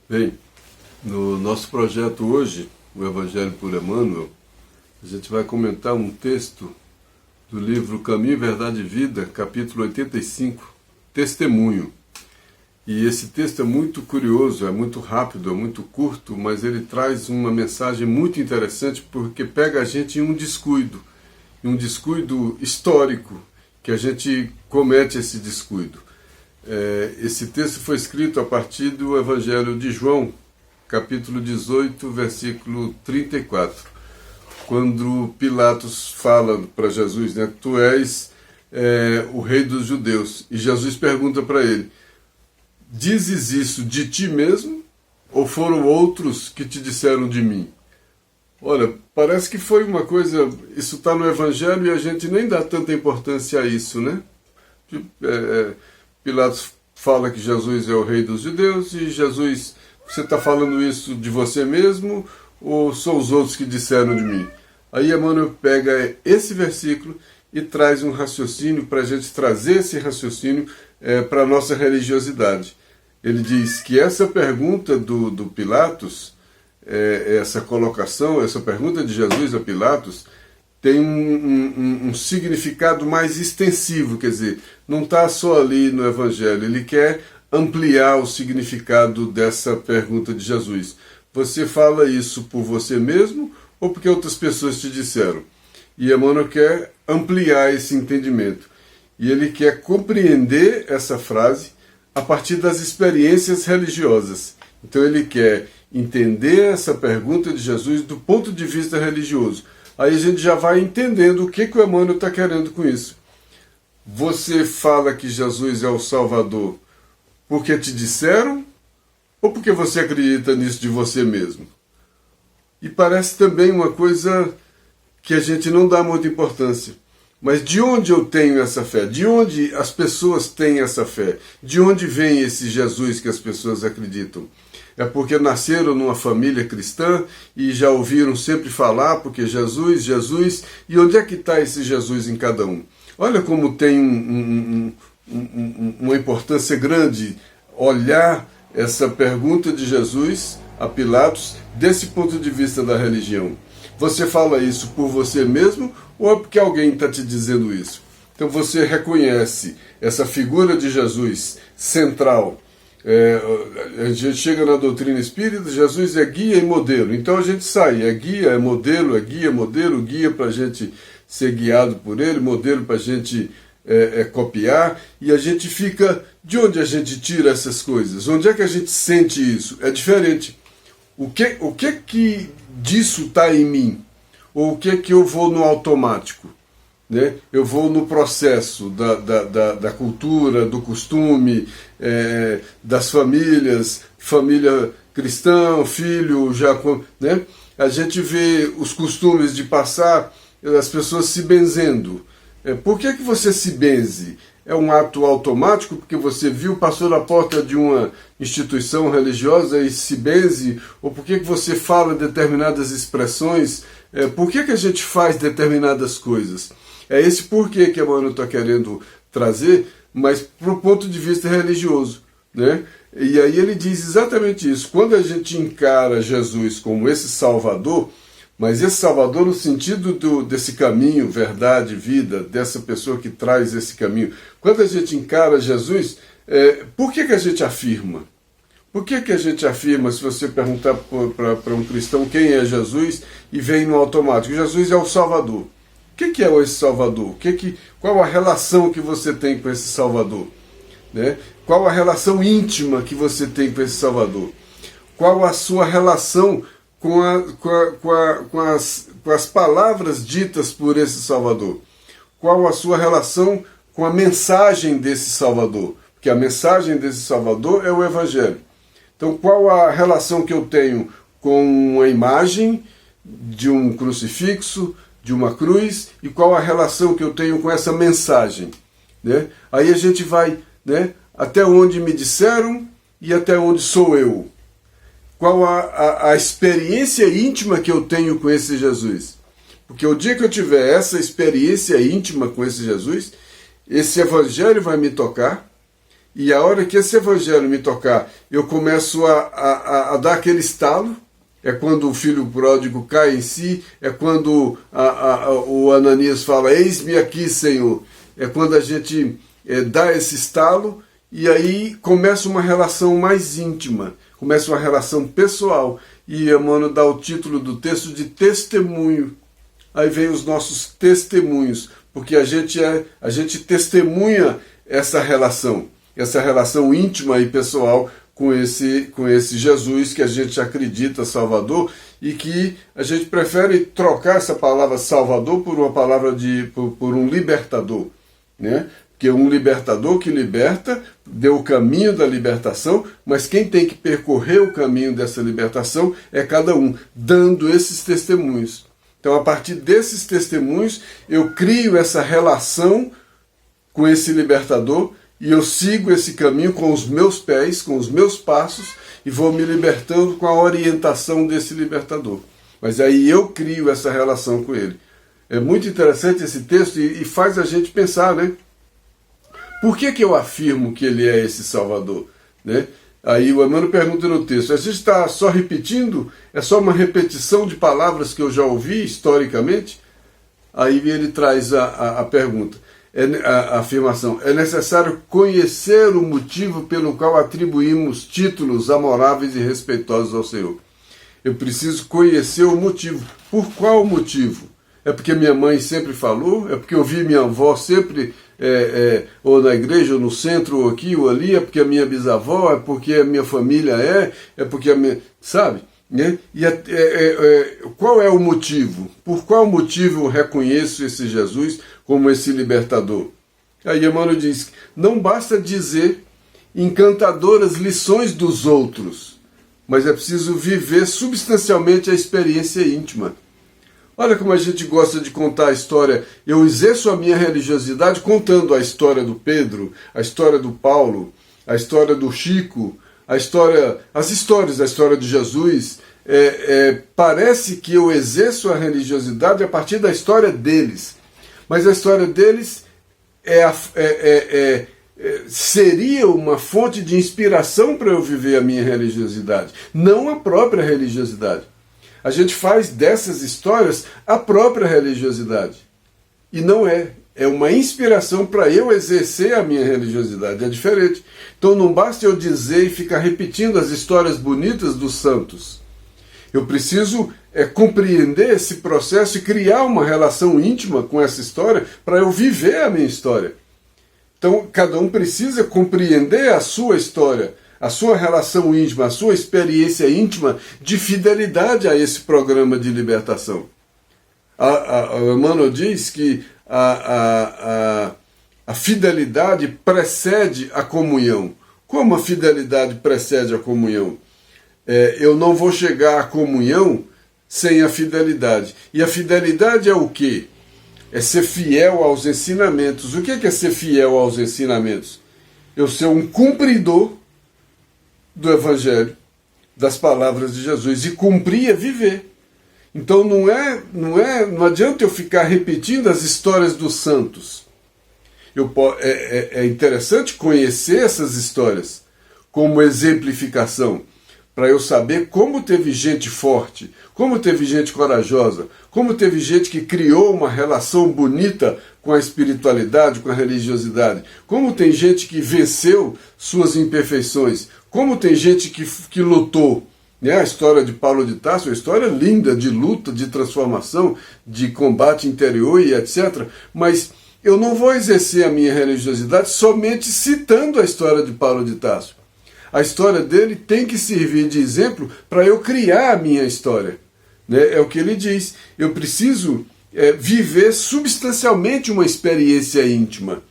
Bem, no nosso projeto hoje, o Evangelho por Emmanuel, a gente vai comentar um texto do livro Caminho, Verdade e Vida, capítulo 85, Testemunho. E esse texto é muito curioso, é muito rápido, é muito curto, mas ele traz uma mensagem muito interessante porque pega a gente em um descuido histórico, que a gente comete esse descuido. Esse texto foi escrito a partir do Evangelho de João, capítulo 18, versículo 34, quando Pilatos fala para Jesus, né, tu és o rei dos judeus, e Jesus pergunta para ele, dizes isso de ti mesmo, ou foram outros que te disseram de mim? Olha, parece que foi uma coisa, isso está no Evangelho e a gente nem dá tanta importância a isso, né? Pilatos fala que Jesus é o rei dos judeus e Jesus, você está falando isso de você mesmo ou são os outros que disseram de mim? Aí Emmanuel pega esse versículo e traz um raciocínio para a gente trazer esse raciocínio para a nossa religiosidade. Ele diz que essa pergunta do Pilatos, essa colocação, essa pergunta de Jesus a Pilatos, tem um significado mais extensivo, quer dizer, não está só ali no Evangelho, ele quer ampliar o significado dessa pergunta de Jesus. Você fala isso por você mesmo ou porque outras pessoas te disseram? E Emmanuel quer ampliar esse entendimento. E ele quer compreender essa frase a partir das experiências religiosas. Então ele quer entender essa pergunta de Jesus do ponto de vista religioso. Aí a gente já vai entendendo o que o Emmanuel está querendo com isso. Você fala que Jesus é o Salvador porque te disseram ou porque você acredita nisso de você mesmo? E parece também uma coisa que a gente não dá muita importância. Mas de onde eu tenho essa fé? De onde as pessoas têm essa fé? De onde vem esse Jesus que as pessoas acreditam? É porque nasceram numa família cristã e já ouviram sempre falar, porque Jesus, Jesus, e onde é que está esse Jesus em cada um? Olha como tem uma importância grande olhar essa pergunta de Jesus a Pilatos desse ponto de vista da religião. Você fala isso por você mesmo ou é porque alguém está te dizendo isso? Então você reconhece essa figura de Jesus central. A gente chega na doutrina espírita, Jesus é guia e modelo. Então a gente sai, é guia, é modelo, guia para a gente ser guiado por ele, modelo para a gente copiar, e a gente fica, de onde a gente tira essas coisas? Onde é que a gente sente isso? É diferente. O que disso está em mim? Ou o que eu vou no automático? Né? Eu vou no processo da cultura, do costume, das famílias, família cristã, filho, já, né? A gente vê os costumes de passar, as pessoas se benzendo. Por que você se benze? É um ato automático porque você viu, passou na porta de uma instituição religiosa e se benze? Ou por que você fala determinadas expressões? Por que a gente faz determinadas coisas? É esse porquê que Emmanuel está querendo trazer, mas para o ponto de vista religioso, né? E aí ele diz exatamente isso. Quando a gente encara Jesus como esse Salvador, mas esse Salvador no sentido desse caminho, verdade, vida, dessa pessoa que traz esse caminho. Quando a gente encara Jesus, por que a gente afirma? Por que a gente afirma, se você perguntar para um cristão quem é Jesus, e vem no automático, Jesus é o Salvador. O que é esse Salvador? Qual a relação que você tem com esse Salvador? Né? Qual a relação íntima que você tem com esse Salvador? Qual a sua relação com as palavras ditas por esse Salvador? Qual a sua relação com a mensagem desse Salvador? Porque a mensagem desse Salvador é o Evangelho. Então, qual a relação que eu tenho com a imagem de um crucifixo, de uma cruz, e qual a relação que eu tenho com essa mensagem? Né? Aí a gente vai, né, até onde me disseram e até onde sou eu. Qual a experiência íntima que eu tenho com esse Jesus? Porque o dia que eu tiver essa experiência íntima com esse Jesus, esse Evangelho vai me tocar, E a hora que esse evangelho me tocar, eu começo a dar aquele estalo. É quando o filho pródigo cai em si, é quando o Ananias fala, eis-me aqui, Senhor. É quando a gente dá esse estalo, e aí começa uma relação mais íntima, começa uma relação pessoal. E Emmanuel dá o título do texto de testemunho. Aí vem os nossos testemunhos, porque a gente testemunha essa relação íntima e pessoal com esse Jesus que a gente acredita Salvador, e que a gente prefere trocar essa palavra Salvador por uma palavra por um libertador, né? Porque um libertador que liberta, deu o caminho da libertação, mas quem tem que percorrer o caminho dessa libertação é cada um, dando esses testemunhos. Então, a partir desses testemunhos, eu crio essa relação com esse libertador, e eu sigo esse caminho com os meus pés, com os meus passos, e vou me libertando com a orientação desse libertador. Mas aí eu crio essa relação com ele. É muito interessante esse texto e faz a gente pensar, né? Por que eu afirmo que ele é esse Salvador? Né? Aí o Emmanuel pergunta no texto, a gente está só repetindo? É só uma repetição de palavras que eu já ouvi historicamente? Aí ele traz a pergunta. A afirmação, é necessário conhecer o motivo pelo qual atribuímos títulos amoráveis e respeitosos ao Senhor. Eu preciso conhecer o motivo. Por qual motivo? É porque minha mãe sempre falou? É porque eu vi minha avó sempre, ou na igreja, ou no centro, ou aqui, ou ali? É porque a minha bisavó? É porque a minha família é porque a minha... Sabe? Né? E qual é o motivo? Por qual motivo eu reconheço esse Jesus como esse libertador? Aí Emmanuel diz, não basta dizer encantadoras lições dos outros, mas é preciso viver substancialmente a experiência íntima. Olha como a gente gosta de contar a história. Eu exerço a minha religiosidade contando a história do Pedro, a história do Paulo, a história do Chico, a história de Jesus. Parece que eu exerço a religiosidade a partir da história deles. Mas a história deles seria uma fonte de inspiração para eu viver a minha religiosidade, não a própria religiosidade. A gente faz dessas histórias a própria religiosidade. E não é. É uma inspiração para eu exercer a minha religiosidade. É diferente. Então não basta eu dizer e ficar repetindo as histórias bonitas dos santos. Eu preciso compreender esse processo e criar uma relação íntima com essa história para eu viver a minha história. Então cada um precisa compreender a sua história, a sua relação íntima, a sua experiência íntima de fidelidade a esse programa de libertação. O Emmanuel diz que a fidelidade precede a comunhão. Como a fidelidade precede a comunhão? Eu não vou chegar à comunhão sem a fidelidade. E a fidelidade é o quê? É ser fiel aos ensinamentos. O que é ser fiel aos ensinamentos? Eu ser um cumpridor do Evangelho, das palavras de Jesus. E cumprir é viver. Então não adianta eu ficar repetindo as histórias dos santos. É interessante conhecer essas histórias como exemplificação, para eu saber como teve gente forte, como teve gente corajosa, como teve gente que criou uma relação bonita com a espiritualidade, com a religiosidade, como tem gente que venceu suas imperfeições, como tem gente que lutou. A história de Paulo de Tarso é uma história linda de luta, de transformação, de combate interior e etc. Mas eu não vou exercer a minha religiosidade somente citando a história de Paulo de Tarso. A história dele tem que servir de exemplo para eu criar a minha história. É o que ele diz. Eu preciso viver substancialmente uma experiência íntima.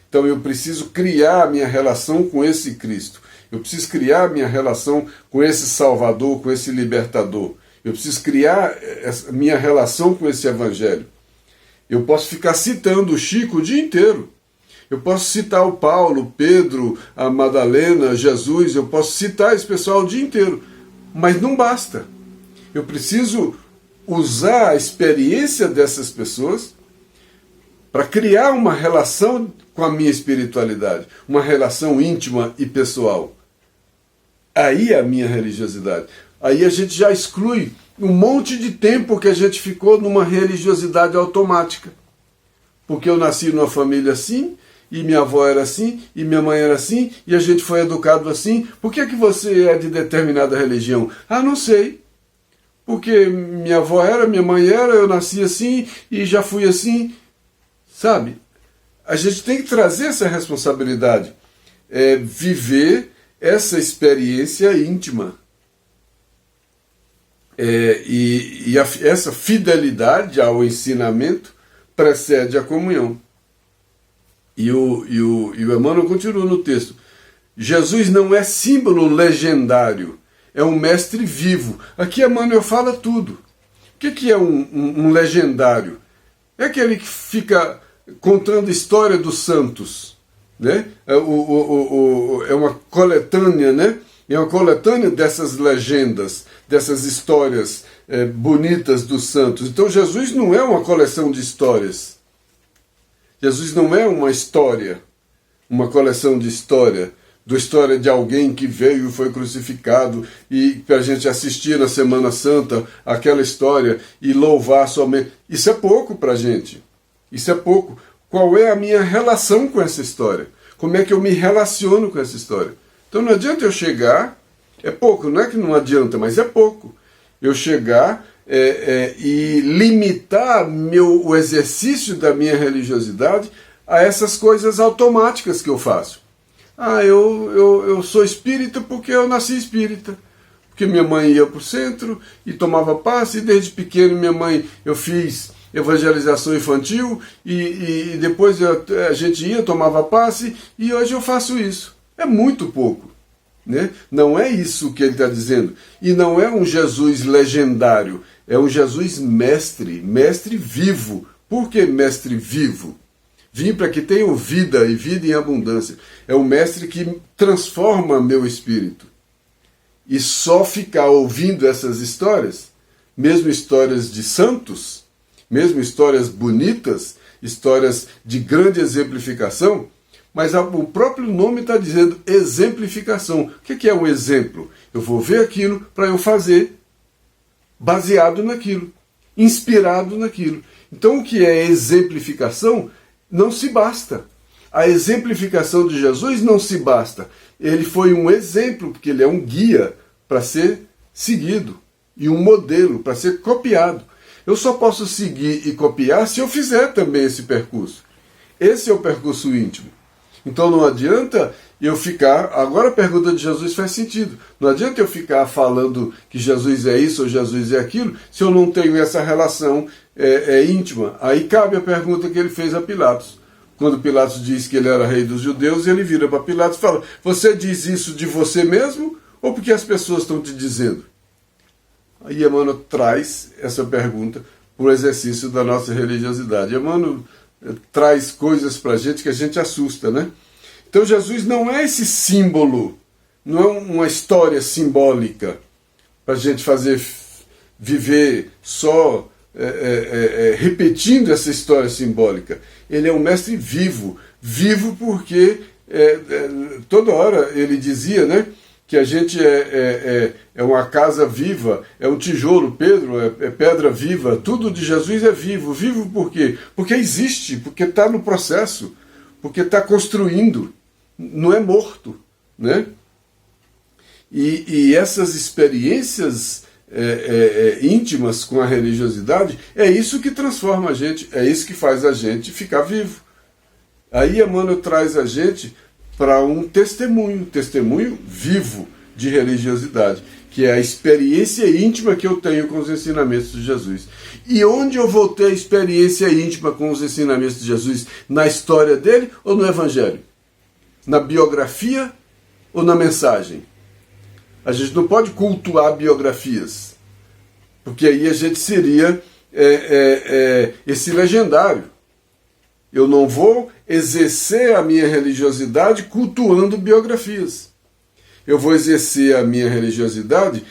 Então eu preciso criar a minha relação com esse Cristo. Eu preciso criar a minha relação com esse Salvador, com esse Libertador. Eu preciso criar a minha relação com esse Evangelho. Eu posso ficar citando o Chico o dia inteiro. Eu posso citar o Paulo, o Pedro, a Madalena, Jesus, eu posso citar esse pessoal o dia inteiro. Mas não basta. Eu preciso usar a experiência dessas pessoas para criar uma relação com a minha espiritualidade, uma relação íntima e pessoal. Aí é a minha religiosidade. Aí a gente já exclui um monte de tempo que a gente ficou numa religiosidade automática. Porque eu nasci numa família assim, e minha avó era assim, e minha mãe era assim, e a gente foi educado assim. Por que você é de determinada religião? Ah, não sei. Porque minha avó era, minha mãe era, eu nasci assim, e já fui assim. Sabe? A gente tem que trazer essa responsabilidade. Viver essa experiência íntima. Essa fidelidade ao ensinamento precede a comunhão. E o Emmanuel continua no texto. Jesus não é símbolo legendário, é um mestre vivo. Aqui Emmanuel fala tudo. O que é um legendário? É aquele que fica contando a história dos santos, né? É uma coletânea, né? É uma coletânea dessas legendas, dessas histórias bonitas dos santos. Então Jesus não é uma coleção de histórias. Jesus não é uma história, uma coleção de história de alguém que veio e foi crucificado e para a gente assistir na Semana Santa aquela história e louvar somente. Isso é pouco para a gente. Isso é pouco. Qual é a minha relação com essa história? Como é que eu me relaciono com essa história? Então não adianta eu chegar, é pouco, não é que não adianta, mas é pouco. Eu chegar e limitar o exercício da minha religiosidade a essas coisas automáticas que eu faço. Ah, eu sou espírita porque eu nasci espírita. Porque minha mãe ia para o centro e tomava passe, e desde pequeno eu fiz evangelização infantil, e depois a gente ia, tomava passe, e hoje eu faço isso. É muito pouco. Né? Não é isso que ele está dizendo. E não é um Jesus legendário, é um Jesus mestre vivo. Por que mestre vivo? Vim para que tenham vida e vida em abundância. É um mestre que transforma meu espírito. E só ficar ouvindo essas histórias, mesmo histórias de santos, mesmo histórias bonitas, histórias de grande exemplificação, mas o próprio nome está dizendo exemplificação. O que é um exemplo? Eu vou ver aquilo para eu fazer, baseado naquilo, inspirado naquilo. Então o que é exemplificação não se basta. A exemplificação de Jesus não se basta. Ele foi um exemplo, porque ele é um guia para ser seguido e um modelo para ser copiado. Eu só posso seguir e copiar se eu fizer também esse percurso. Esse é o percurso íntimo. Então não adianta eu ficar... Agora a pergunta de Jesus faz sentido. Não adianta eu ficar falando que Jesus é isso ou Jesus é aquilo se eu não tenho essa relação íntima. Aí cabe a pergunta que ele fez a Pilatos. Quando Pilatos diz que ele era rei dos judeus, ele vira para Pilatos e fala: você diz isso de você mesmo ou porque as pessoas estão te dizendo? Aí Emmanuel traz essa pergunta para o exercício da nossa religiosidade. Emmanuel traz coisas para a gente assusta, né? Então Jesus não é esse símbolo, não é uma história simbólica para a gente viver só repetindo essa história simbólica. Ele é um mestre vivo porque toda hora ele dizia, né, que a gente é uma casa viva, é um tijolo, Pedro, é pedra viva, tudo de Jesus é vivo. Vivo por quê? Porque existe, porque está no processo, porque está construindo, não é morto, né? E essas experiências íntimas com a religiosidade, é isso que transforma a gente, é isso que faz a gente ficar vivo. Aí Emmanuel traz a gente para um testemunho vivo de religiosidade, que é a experiência íntima que eu tenho com os ensinamentos de Jesus. E onde eu vou ter a experiência íntima com os ensinamentos de Jesus? Na história dele ou no Evangelho? Na biografia ou na mensagem? A gente não pode cultuar biografias, porque aí a gente seria esse legendário. Eu não vou exercer a minha religiosidade cultuando biografias. Eu vou exercer a minha religiosidade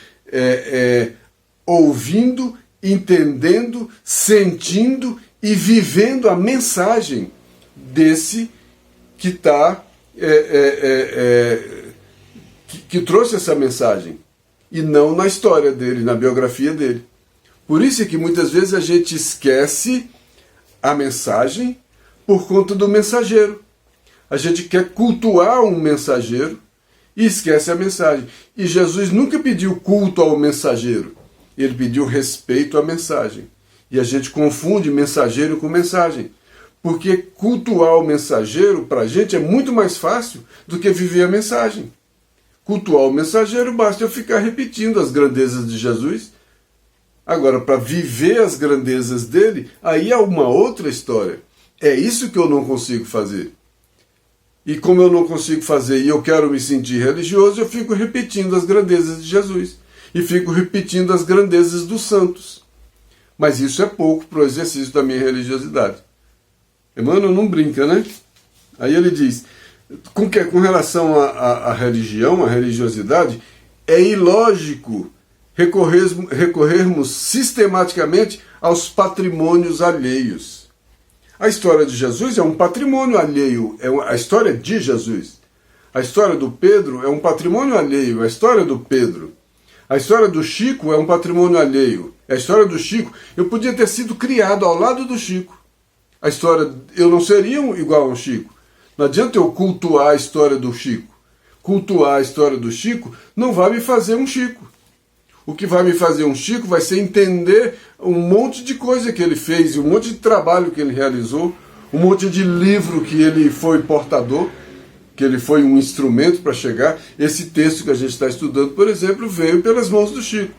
ouvindo, entendendo, sentindo e vivendo a mensagem desse que que trouxe essa mensagem, e não na história dele, na biografia dele. Por isso é que muitas vezes a gente esquece a mensagem por conta do mensageiro. A gente quer cultuar um mensageiro e esquece a mensagem. E Jesus nunca pediu culto ao mensageiro, ele pediu respeito à mensagem. E a gente confunde mensageiro com mensagem, porque cultuar o mensageiro para a gente é muito mais fácil do que viver a mensagem. Cultuar o mensageiro basta eu ficar repetindo as grandezas de Jesus. Agora, para viver as grandezas dele, aí é uma outra história. É isso que eu não consigo fazer. E como eu não consigo fazer e eu quero me sentir religioso, eu fico repetindo as grandezas de Jesus. E fico repetindo as grandezas dos santos. Mas isso é pouco para o exercício da minha religiosidade. Emmanuel não brinca, né? Aí ele diz, com relação à religião, à religiosidade, é ilógico recorrermos sistematicamente aos patrimônios alheios. A história de Jesus é um patrimônio alheio, a história de Jesus. A história do Pedro é um patrimônio alheio, a história do Pedro. A história do Chico é um patrimônio alheio. A história do Chico, eu podia ter sido criado ao lado do Chico. A história, eu não seria igual ao Chico. Não adianta eu cultuar a história do Chico. Cultuar a história do Chico não vai me fazer um Chico. O que vai me fazer um Chico vai ser entender um monte de coisa que ele fez, um monte de trabalho que ele realizou, um monte de livro que ele foi portador, que ele foi um instrumento para chegar. Esse texto que a gente está estudando, por exemplo, veio pelas mãos do Chico.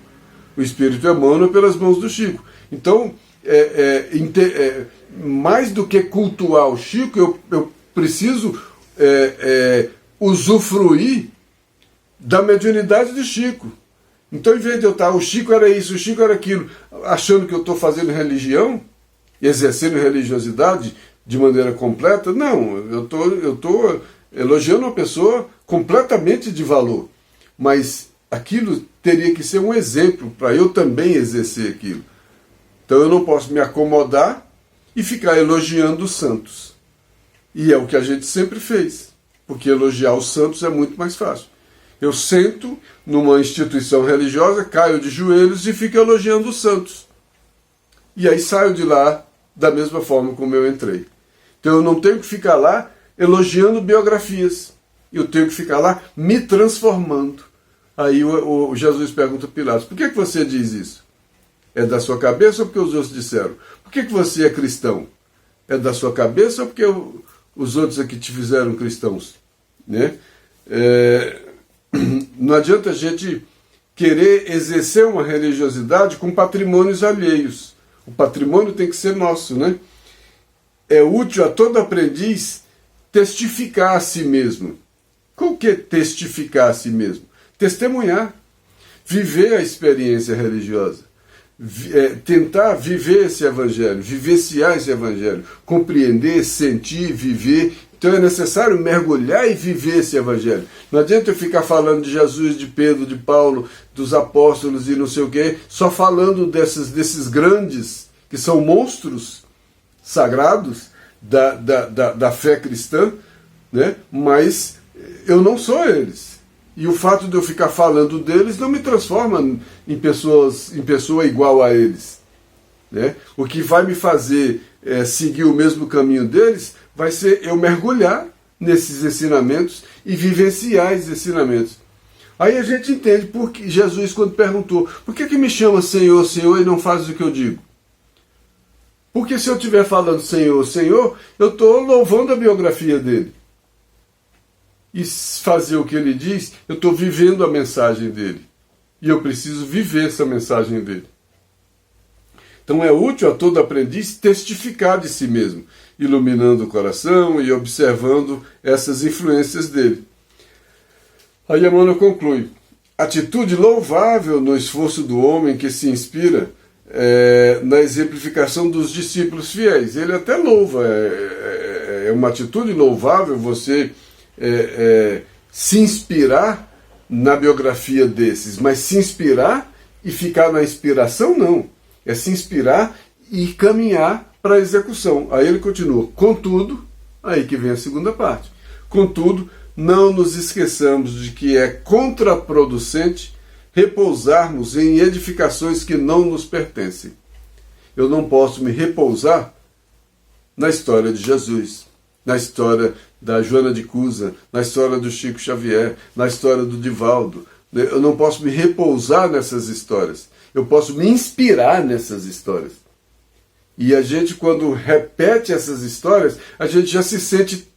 O Espírito Emmanuel pelas mãos do Chico. Então, mais do que cultuar o Chico, eu preciso usufruir da mediunidade do Chico. Então, em vez de eu estar, o Chico era isso, o Chico era aquilo, achando que eu estou fazendo religião, exercendo religiosidade de maneira completa, não, eu estou elogiando uma pessoa completamente de valor, mas aquilo teria que ser um exemplo para eu também exercer aquilo. Então eu não posso me acomodar e ficar elogiando os santos. E é o que a gente sempre fez, porque elogiar os santos é muito mais fácil. Eu sento numa instituição religiosa, caio de joelhos e fico elogiando os santos. E aí saio de lá da mesma forma como eu entrei. Então eu não tenho que ficar lá elogiando biografias. Eu tenho que ficar lá me transformando. Aí o Jesus pergunta a Pilatos, por que você diz isso? É da sua cabeça ou porque os outros disseram? Por que você é cristão? É da sua cabeça ou porque os outros aqui te fizeram cristãos? Né? Não adianta a gente querer exercer uma religiosidade com patrimônios alheios. O patrimônio tem que ser nosso, né? É útil a todo aprendiz testificar a si mesmo. O que é testificar a si mesmo? Testemunhar, viver a experiência religiosa, tentar viver esse evangelho, vivenciar esse evangelho, compreender, sentir, viver. Então é necessário mergulhar e viver esse evangelho. Não adianta eu ficar falando de Jesus, de Pedro, de Paulo, dos apóstolos e não sei o quê, só falando desses grandes, que são monstros sagrados da fé cristã, né? Mas eu não sou eles. E o fato de eu ficar falando deles não me transforma em pessoa igual a eles. Né? O que vai me fazer seguir o mesmo caminho deles vai ser eu mergulhar nesses ensinamentos e vivenciar esses ensinamentos. Aí a gente entende porque Jesus, quando perguntou, por que me chama Senhor, Senhor e não faz o que eu digo? Porque se eu estiver falando Senhor, Senhor, eu estou louvando a biografia dele. E fazer o que ele diz, eu estou vivendo a mensagem dele. E eu preciso viver essa mensagem dele. Então é útil a todo aprendiz testificar de si mesmo, iluminando o coração e observando essas influências dele. Aí Emmanuel conclui, atitude louvável no esforço do homem que se inspira na exemplificação dos discípulos fiéis. Ele até louva, é uma atitude louvável você se inspirar na biografia desses, mas se inspirar e ficar na inspiração não, é se inspirar e caminhar para execução. Aí ele continua, contudo, aí que vem a segunda parte, contudo, não nos esqueçamos de que é contraproducente repousarmos em edificações que não nos pertencem. Eu não posso me repousar na história de Jesus, na história da Joana de Cusa, na história do Chico Xavier, na história do Divaldo. Eu não posso me repousar nessas histórias. Eu posso me inspirar nessas histórias. E a gente, quando repete essas histórias, a gente já se sente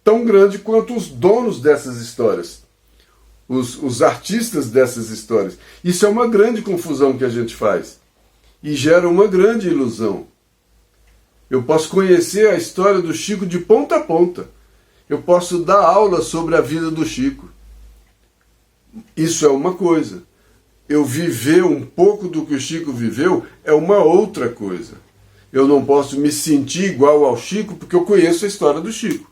tão grande quanto os donos dessas histórias, os artistas dessas histórias. Isso é uma grande confusão que a gente faz e gera uma grande ilusão. Eu posso conhecer a história do Chico de ponta a ponta. Eu posso dar aula sobre a vida do Chico. Isso é uma coisa. Eu viver um pouco do que o Chico viveu é uma outra coisa. Eu não posso me sentir igual ao Chico porque eu conheço a história do Chico.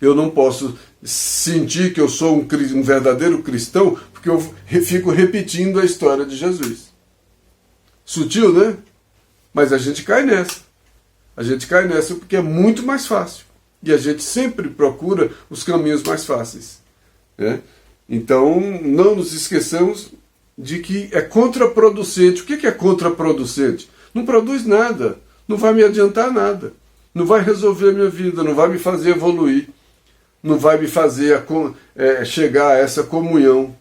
Eu não posso sentir que eu sou um verdadeiro cristão porque eu fico repetindo a história de Jesus. Sutil, né? Mas a gente cai nessa. A gente cai nessa porque é muito mais fácil. E a gente sempre procura os caminhos mais fáceis, né? Então, não nos esqueçamos de que é contraproducente. O que é contraproducente? Não produz nada, não vai me adiantar nada, não vai resolver a minha vida, não vai me fazer evoluir, não vai me fazer chegar a essa comunhão,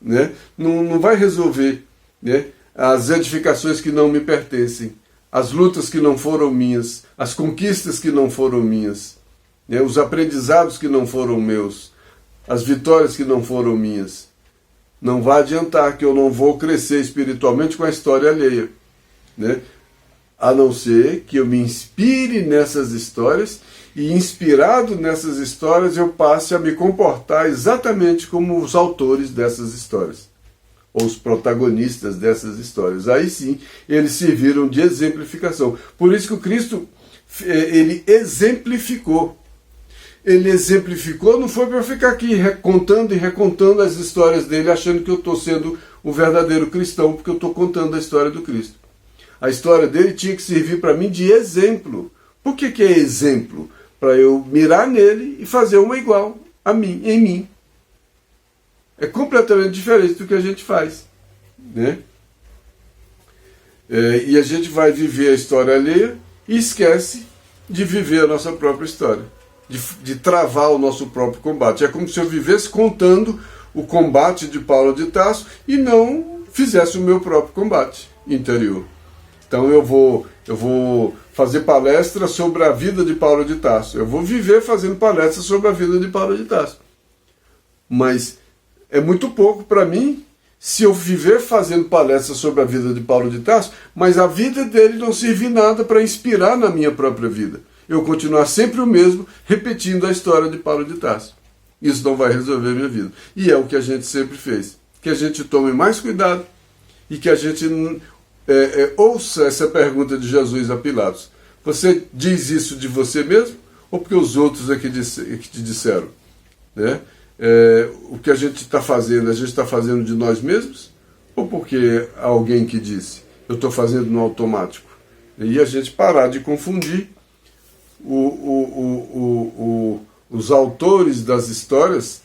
né? Não vai resolver, né, as edificações que não me pertencem, as lutas que não foram minhas, as conquistas que não foram minhas, né, os aprendizados que não foram meus, as vitórias que não foram minhas. Não vai adiantar, que eu não vou crescer espiritualmente com a história alheia, né? A não ser que eu me inspire nessas histórias e, inspirado nessas histórias, eu passe a me comportar exatamente como os autores dessas histórias, ou os protagonistas dessas histórias. Aí sim, eles serviram de exemplificação. Por isso que o Cristo, ele exemplificou. Ele exemplificou, não foi para eu ficar aqui contando e recontando as histórias dele, achando que eu estou sendo um verdadeiro cristão, porque eu estou contando a história do Cristo. A história dele tinha que servir para mim de exemplo. Por que é exemplo? Para eu mirar nele e fazer uma igual a mim, em mim. É completamente diferente do que a gente faz, né? E a gente vai viver a história alheia e esquece de viver a nossa própria história, de travar o nosso próprio combate. É como se eu vivesse contando o combate de Paulo de Tarso e não fizesse o meu próprio combate interior. Então eu vou fazer palestra sobre a vida de Paulo de Tarso. Eu vou viver fazendo palestra sobre a vida de Paulo de Tarso. Mas é muito pouco para mim se eu viver fazendo palestra sobre a vida de Paulo de Tarso, mas a vida dele não servir nada para inspirar na minha própria vida. Eu continuar sempre o mesmo, repetindo a história de Paulo de Tarso. Isso não vai resolver a minha vida. E é o que a gente sempre fez. Que a gente tome mais cuidado e que a gente ouça essa pergunta de Jesus a Pilatos. Você diz isso de você mesmo ou porque os outros é que te disseram? Né? O que a gente está fazendo de nós mesmos? Ou porque alguém que disse? Eu estou fazendo no automático. E a gente parar de confundir os autores das histórias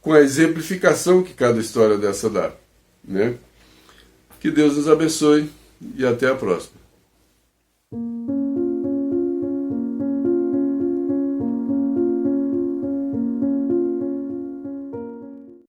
com a exemplificação que cada história dessa dá, né? Que Deus nos abençoe e até a próxima.